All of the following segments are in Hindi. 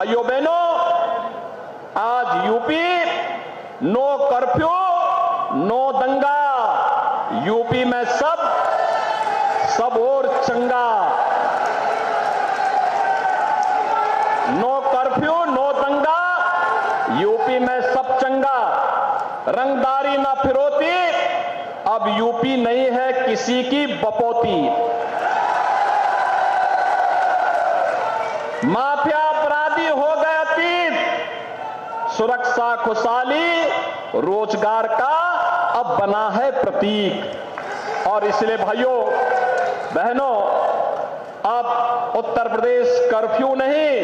भाइयों बहनों, आज यूपी नो कर्फ्यू नो दंगा, यूपी में सब और चंगा। नो कर्फ्यू नो दंगा, यूपी में सब चंगा। रंगदारी ना फिरौती, अब यूपी नहीं है किसी की बपौती। माफिया अपराधी हो गए अतीत, सुरक्षा खुशहाली रोजगार का अब बना है प्रतीक। और इसलिए भाइयों बहनों, अब उत्तर प्रदेश कर्फ्यू नहीं,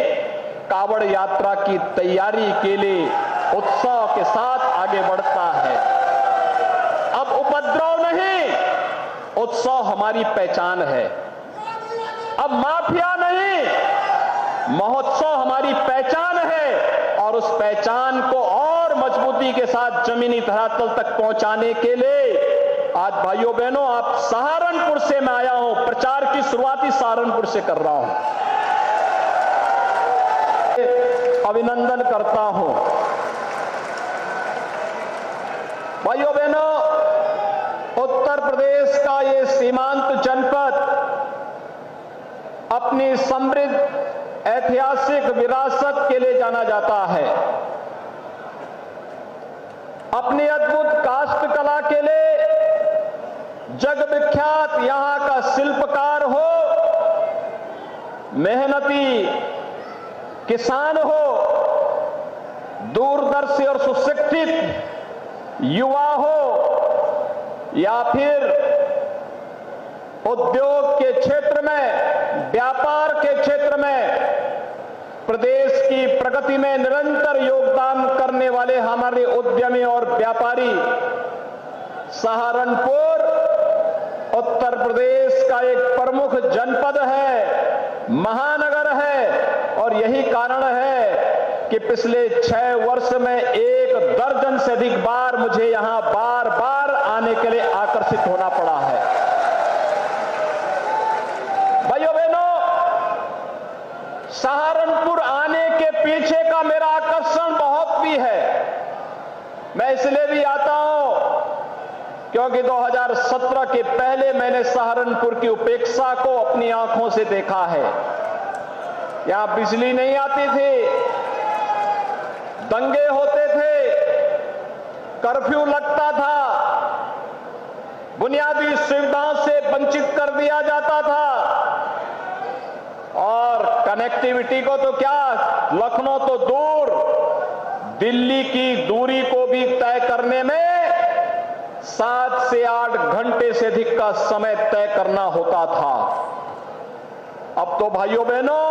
कावड़ यात्रा की तैयारी के लिए उत्साह के साथ आगे बढ़ता है। अब उपद्रव नहीं, उत्साह हमारी पहचान है। अब माफिया नहीं, महोत्सव हमारी पहचान है। और उस पहचान को और मजबूती के साथ जमीनी धरातल तक पहुंचाने के लिए आज भाइयों बहनों, आप सहारनपुर से मैं आया हूं, प्रचार की शुरुआती सहारनपुर से कर रहा हूं। अभिनंदन करता हूं भाइयों बहनों, उत्तर प्रदेश का ये सीमांत जनपद अपनी समृद्ध ऐतिहासिक विरासत के लिए जाना जाता है। अपनी अद्भुत काष्ठ कला के लिए जग विख्यात यहां का शिल्पकार हो, मेहनती किसान हो, दूरदर्शी और सुशिक्षित युवा हो, या फिर उद्योग के क्षेत्र में, व्यापार के क्षेत्र में प्रदेश की प्रगति में निरंतर योगदान करने वाले हमारे उद्यमी और व्यापारी, सहारनपुर उत्तर प्रदेश का एक प्रमुख जनपद है, महानगर है। और यही कारण है कि पिछले 6 वर्ष में 1 दर्जन से अधिक बार मुझे यहां बार बार आने के लिए आकर्षित होना पड़ा है। भाइयों बहनों, सहारनपुर आने के पीछे का मेरा आकर्षण बहुत भी है। मैं इसलिए भी आता हूं क्योंकि 2017 के पहले मैंने सहारनपुर की उपेक्षा को अपनी आंखों से देखा है। यहां बिजली नहीं आती थी, दंगे होते थे, कर्फ्यू लगता था, बुनियादी सुविधाओं से वंचित कर दिया जाता था। और कनेक्टिविटी को तो क्या, लखनऊ तो दूर, दिल्ली की दूरी को भी तय करने में 7 से 8 घंटे से अधिक का समय तय करना होता था। अब तो भाइयों बहनों,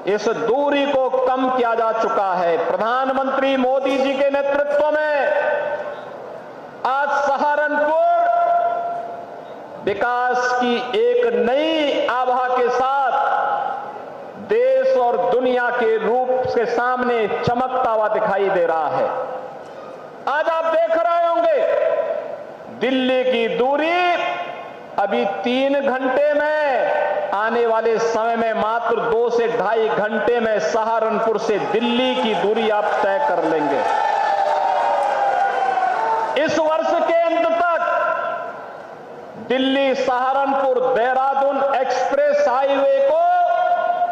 इस दूरी को कम किया जा चुका है। प्रधानमंत्री मोदी जी के नेतृत्व में आज सहारनपुर विकास की एक नई आभा के साथ देश और दुनिया के रूप के सामने चमकता हुआ दिखाई दे रहा है। आज आप देख रहे होंगे, दिल्ली की दूरी अभी 3 घंटे में, आने वाले समय में मात्र 2 से 2.5 घंटे में सहारनपुर से दिल्ली की दूरी आप तय कर लेंगे। इस वर्ष के अंत तक दिल्ली सहारनपुर देहरादून एक्सप्रेस हाईवे को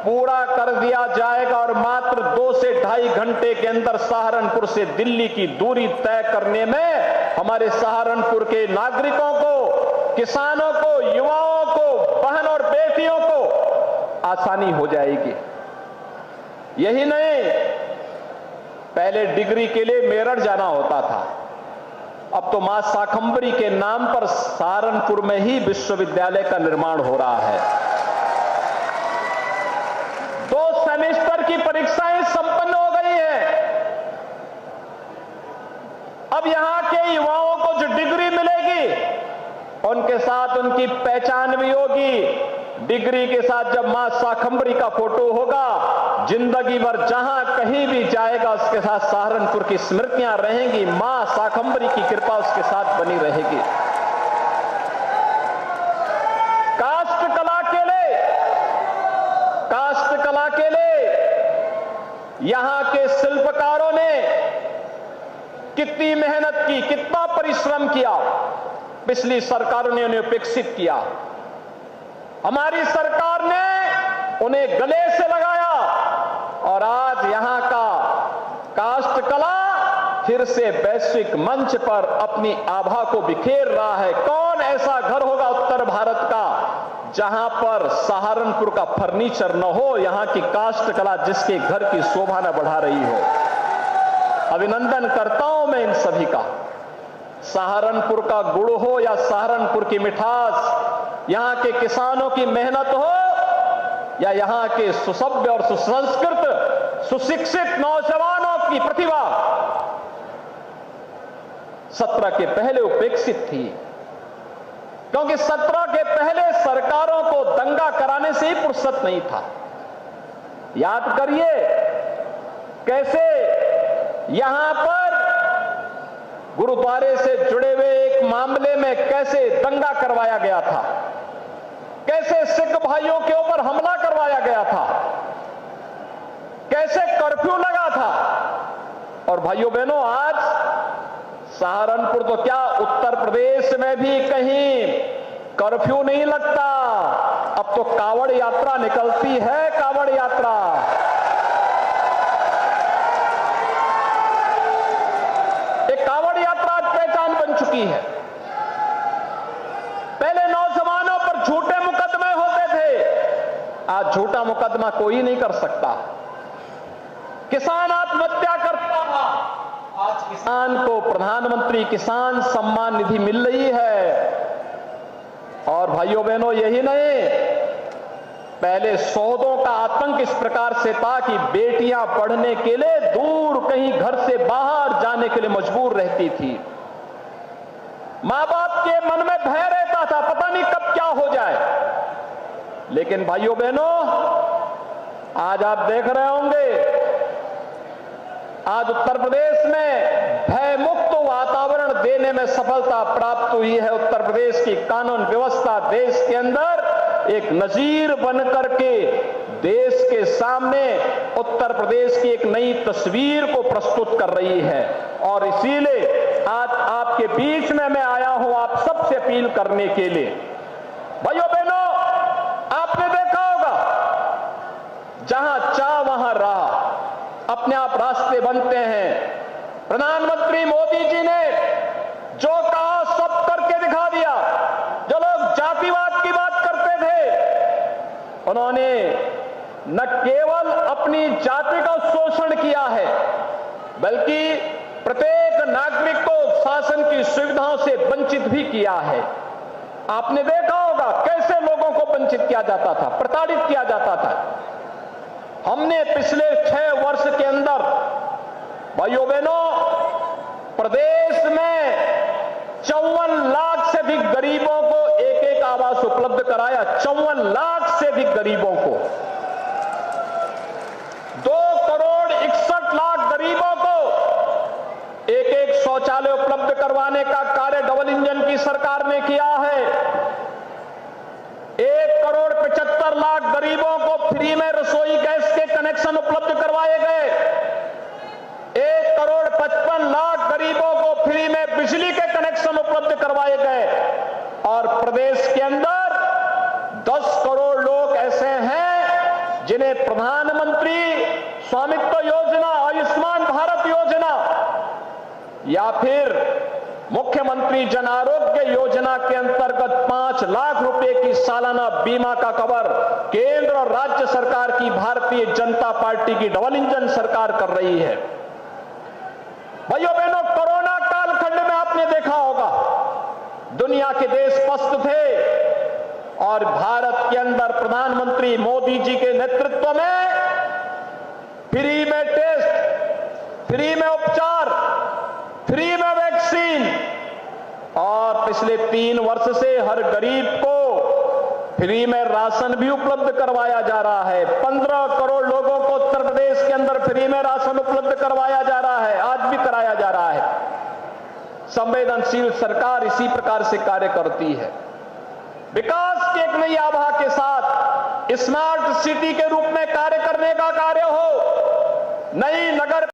पूरा कर दिया जाएगा और मात्र 2 से 2.5 घंटे के अंदर सहारनपुर से दिल्ली की दूरी तय करने में हमारे सहारनपुर के नागरिकों को, किसानों को, युवाओं को, बहन और बेटियों को आसानी हो जाएगी। यही नहीं, पहले डिग्री के लिए मेरठ जाना होता था, अब तो मां शाकंभरी के नाम पर सहारनपुर में ही विश्वविद्यालय का निर्माण हो रहा है। 2 सेमेस्टर की परीक्षाएं संपन्न हो गई है। अब यहां के युवाओं को जो डिग्री मिलेगी, उनके साथ उनकी पहचान भी होगी। डिग्री के साथ जब मां शाकंभरी का फोटो होगा, जिंदगी भर जहां कहीं भी जाएगा उसके साथ सहारनपुर की स्मृतियां रहेंगी, मां शाकंभरी की कृपा उसके साथ बनी रहेगी। काष्ठ कला के लिए यहां के शिल्पकारों ने कितनी मेहनत की, कितना परिश्रम किया, पिछली सरकारों ने उन्हें उपेक्षित किया। हमारी सरकार ने उन्हें गले से लगाया और आज यहां का काष्ठ कला फिर से वैश्विक मंच पर अपनी आभा को बिखेर रहा है। कौन ऐसा घर होगा उत्तर भारत का जहां पर सहारनपुर का फर्नीचर न हो, यहां की काष्ठ कला जिसके घर की शोभा न बढ़ा रही हो। अभिनंदन करता हूं मैं इन सभी का। सहारनपुर का गुड़ हो या सहारनपुर की मिठास, यहां के किसानों की मेहनत हो या यहां के सुसभ्य और सुसंस्कृत सुशिक्षित नौजवानों की प्रतिभा 17 के पहले उपेक्षित थी, क्योंकि 17 के पहले सरकारों को दंगा कराने से ही फुर्सत नहीं था। याद करिए कैसे यहां पर गुरुद्वारे से जुड़े हुए एक मामले में कैसे दंगा करवाया गया था, कैसे सिख भाइयों के ऊपर हमला करवाया गया था, कैसे कर्फ्यू लगा था। और भाइयों बहनों, आज सहारनपुर तो क्या, उत्तर प्रदेश में भी कहीं कर्फ्यू नहीं लगता। अब तो कावड़ यात्रा निकलती है, कावड़ यात्रा। एक कावड़ यात्रा आज पहचान बन चुकी है। पहले नौजवानों पर झूठे मुकदमे होते थे, आज झूठा मुकदमा कोई नहीं कर सकता। किसान आत्महत्या करता था, आज किसान को प्रधानमंत्री किसान सम्मान निधि मिल रही है। और भाइयों बहनों, यही नहीं, पहले सौदों का आतंक इस प्रकार से था कि बेटियां पढ़ने के लिए दूर कहीं घर से बाहर जाने के लिए मजबूर रहती थी। मां बाप के मन में भय रहता था, पता नहीं कब क्या हो जाए। लेकिन भाइयों बहनों, आज आप देख रहे होंगे, आज उत्तर प्रदेश में भय मुक्त वातावरण देने में सफलता प्राप्त हुई है। उत्तर प्रदेश की कानून व्यवस्था देश के अंदर एक नजीर बनकर के देश के सामने उत्तर प्रदेश की एक नई तस्वीर को प्रस्तुत कर रही है। और इसीलिए आज आपके बीच में मैं आया हूं आप सबसे अपील करने के लिए। भाइयों बहनों, आपने देखा होगा जहां चाह वहां राह, अपने आप रास्ते बनते हैं। प्रधानमंत्री मोदी जी ने जो कहा सब करके दिखा दिया। जो लोग जातिवाद की बात करते थे, उन्होंने न केवल अपनी जाति का शोषण किया है, बल्कि प्रत्येक नागरिक को शासन की सुविधाओं से वंचित भी किया है। आपने देखा होगा कैसे लोगों को वंचित किया जाता था, प्रताड़ित किया जाता था। हमने पिछले 6 वर्ष के अंदर भाइयों बहनों प्रदेश में 54 लाख से अधिक गरीबों को एक आवास उपलब्ध कराया। 54 लाख से अधिक गरीबों को, 2 करोड़ 61 लाख गरीबों को एक शौचालय उपलब्ध करवाने का कार्य डबल इंजन की सरकार ने किया है। 1 करोड़ 75 लाख गरीबों को फ्री में रसोई गैस के कनेक्शन उपलब्ध करवाए गए। 1 करोड़ 55 लाख गरीबों को फ्री में बिजली के कनेक्शन उपलब्ध करवाए गए। और प्रदेश के अंदर 10 करोड़ लोग ऐसे हैं जिन्हें प्रधानमंत्री स्वामित्व योजना, आयुष्मान भारत योजना या फिर मुख्यमंत्री जन आरोग्य योजना के अंतर्गत 5 लाख रुपए की सालाना बीमा का कवर केंद्र और राज्य सरकार की भारतीय जनता पार्टी की डबल इंजन सरकार कर रही है। भाइयों बहनों, कोरोना कालखंड में आपने देखा होगा दुनिया के देश पस्त थे और भारत के अंदर प्रधानमंत्री मोदी जी के नेतृत्व में फ्री में टेस्ट, फ्री में उपचार, फ्री में वैक्सीन और पिछले 3 वर्ष से हर गरीब को फ्री में राशन भी उपलब्ध करवाया जा रहा है। 15 करोड़ लोगों को उत्तर प्रदेश के अंदर फ्री में राशन उपलब्ध करवाया जा रहा है, आज भी कराया जा रहा है। संवेदनशील सरकार इसी प्रकार से कार्य करती है। विकास की एक नई आभा के साथ स्मार्ट सिटी के रूप में कार्य करने का कार्य हो, नई नगर